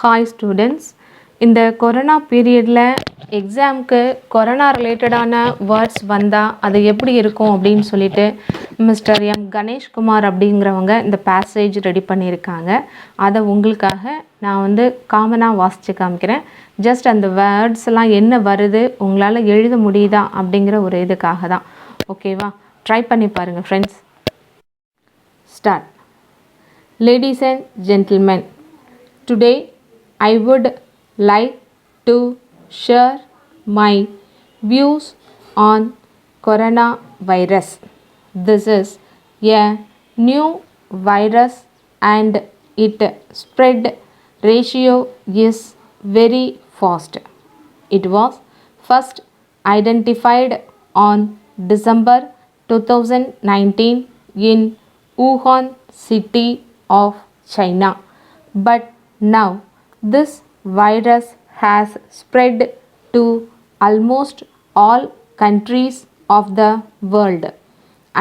Hi students, இந்த corona பீரியடில் எக்ஸாமுக்கு கொரோனா ரிலேட்டடான வேர்ட்ஸ் வந்தால் அது எப்படி இருக்கும் அப்படின்னு சொல்லிட்டு மிஸ்டர் எம் கணேஷ்குமார் அப்படிங்கிறவங்க இந்த பேசேஜ் ரெடி பண்ணியிருக்காங்க. அதை உங்களுக்காக நான் காமனாக வாசித்து காமிக்கிறேன். ஜஸ்ட் அந்த வேர்ட்ஸ் எல்லாம் என்ன வருது, உங்களால் எழுத முடியுதா அப்படிங்கிற ஒரு இதுக்காக தான். ஓகேவா? ட்ரை பண்ணி பாருங்கள் friends. Start. Ladies and gentlemen, today I would like to share my views on coronavirus. This is a new virus and its spread ratio is very fast. It was first identified on December 2019 in Wuhan city of China, but now this virus has spread to almost all countries of the world.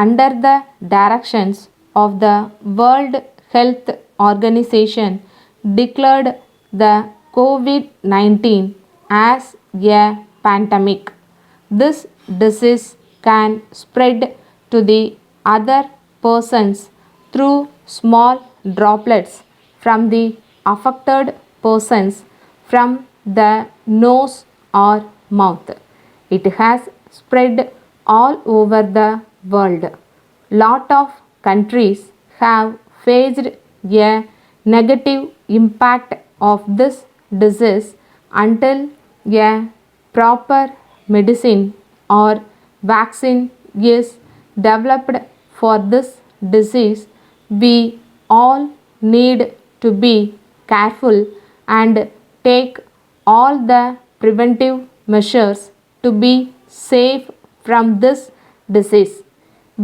Under the directions of the World Health Organization declared the COVID-19 as a pandemic. This disease can spread to the other persons through small droplets from the affected persons from the nose or mouth. It has spread all over the world. Lot of countries have faced a negative impact of this disease until a proper medicine or vaccine is developed for this disease. We all need to be careful and take all the preventive measures to be safe from this disease.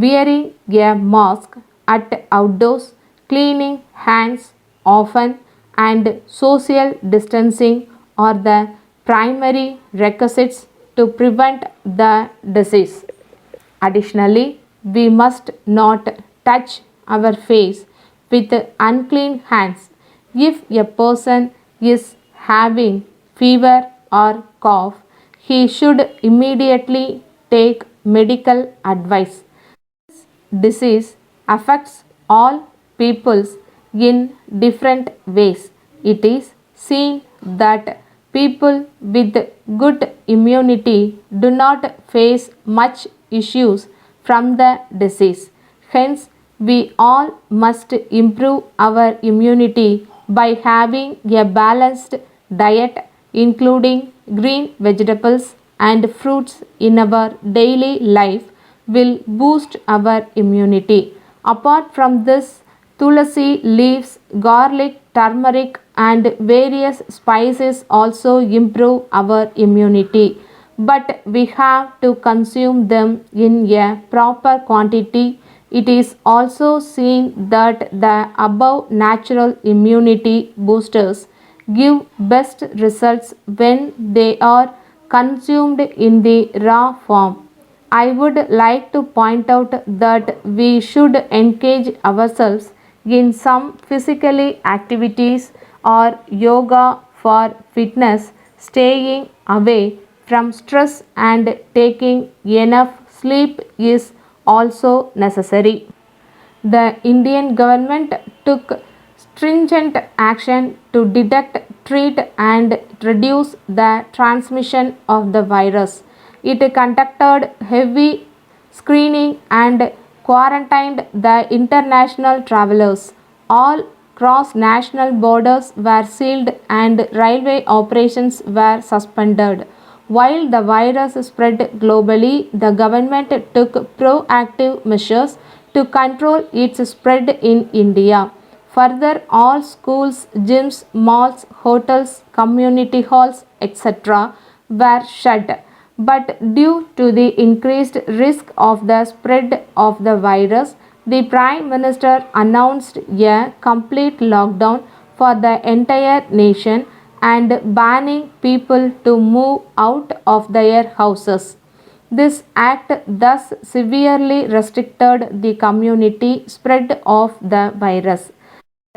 Wearing a mask at outdoors, cleaning hands often, and social distancing are the primary requisites to prevent the disease. Additionally, we must not touch our face with unclean hands. If a person is having fever or cough, he should immediately take medical advice. This disease affects all peoples in different ways. It is seen that people with good immunity do not face much issues from the disease. Hence, we all must improve our immunity by having a balanced diet, including green vegetables and fruits in our daily life will boost our immunity. Apart from this, tulsi leaves, garlic, turmeric and various spices also improve our immunity, but we have to consume them in a proper quantity. It is also seen that the above natural immunity boosters give best results when they are consumed in the raw form. I would like to point out that we should engage ourselves in some physical activities or yoga for fitness, staying away from stress and taking enough sleep is also necessary. The Indian government took stringent action to detect, treat and reduce the transmission of the virus. It conducted heavy screening and quarantined the international travelers. All cross-national borders were sealed and railway operations were suspended. While the virus spread globally, the government took proactive measures to control its spread in India. Further, all schools, gyms, malls, hotels, community halls, etc. were shut. But due to the increased risk of the spread of the virus, the Prime Minister announced a complete lockdown for the entire nation and banning people to move out of their houses. This act thus severely restricted the community spread of the virus.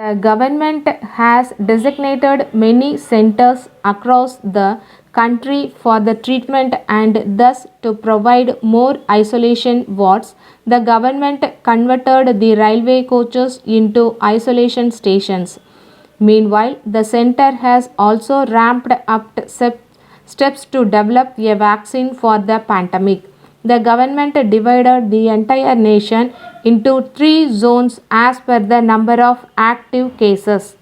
The government has designated many centers across the country for the treatment and thus to provide more isolation wards. The government converted the railway coaches into isolation stations. Meanwhile, the center has also ramped up steps to develop a vaccine for the pandemic. The government divided the entire nation into three zones as per the number of active cases.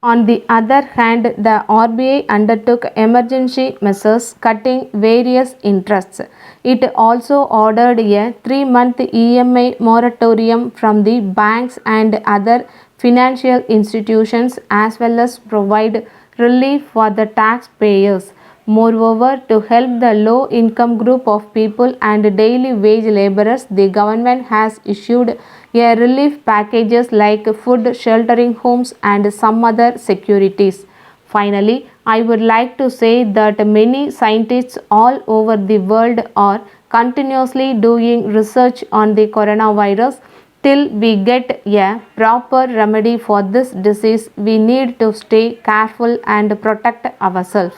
On the other hand, the RBI undertook emergency measures cutting various interests. It also ordered a 3-month EMI moratorium from the banks and other financial institutions as well as provide relief for the taxpayers. Moreover, to help the low income group of people and daily wage laborers, the government has issued a relief packages like food, sheltering homes and some other securities. Finally, I would like to say that many scientists all over the world are continuously doing research on the coronavirus. Till we get a proper remedy for this disease, we need to stay careful and protect ourselves.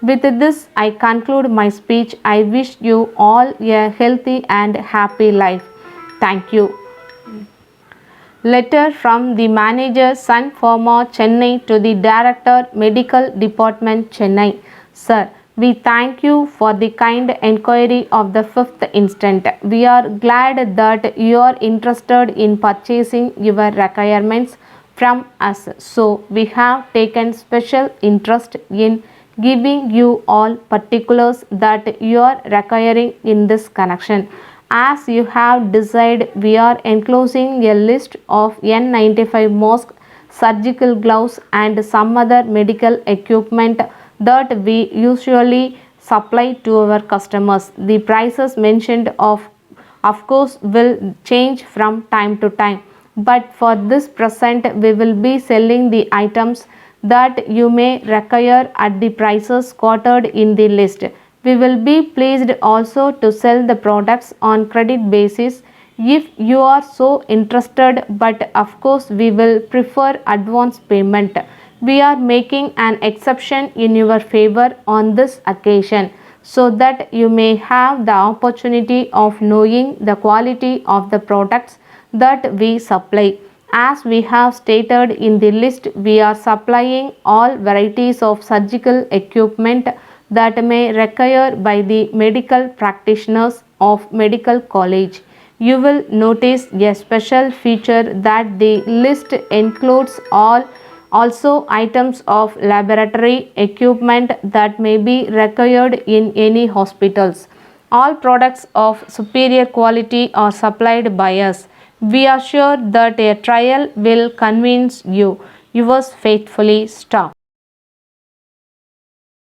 With this, I conclude my speech. I wish you all a healthy and happy life. Thank you. Letter from the manager Sun Pharma Chennai to the Director Medical Department Chennai. Sir, we thank you for the kind inquiry of the 5th instant. We are glad that you are interested in purchasing your requirements from us. So, we have taken special interest in giving you all particulars that you are requiring in this connection. As you have desired, we are enclosing a list of N95 mask, surgical gloves and some other medical equipment that we usually supply to our customers. The prices mentioned of course will change from time to time, but for this present we will be selling the items that you may require at the prices quoted in the list. We will be pleased also to sell the products on credit basis if you are so interested, but of course we will prefer advance payment. We are making an exception in your favor on this occasion so that you may have the opportunity of knowing the quality of the products that we supply. As we have stated in the list, we are supplying all varieties of surgical equipment that may require by the medical practitioners of medical college. You will notice a special feature that the list includes also items of laboratory equipment that may be required in any hospitals. All products of superior quality are supplied by us. We are sure that a trial will convince you. Yours faithfully, Staff.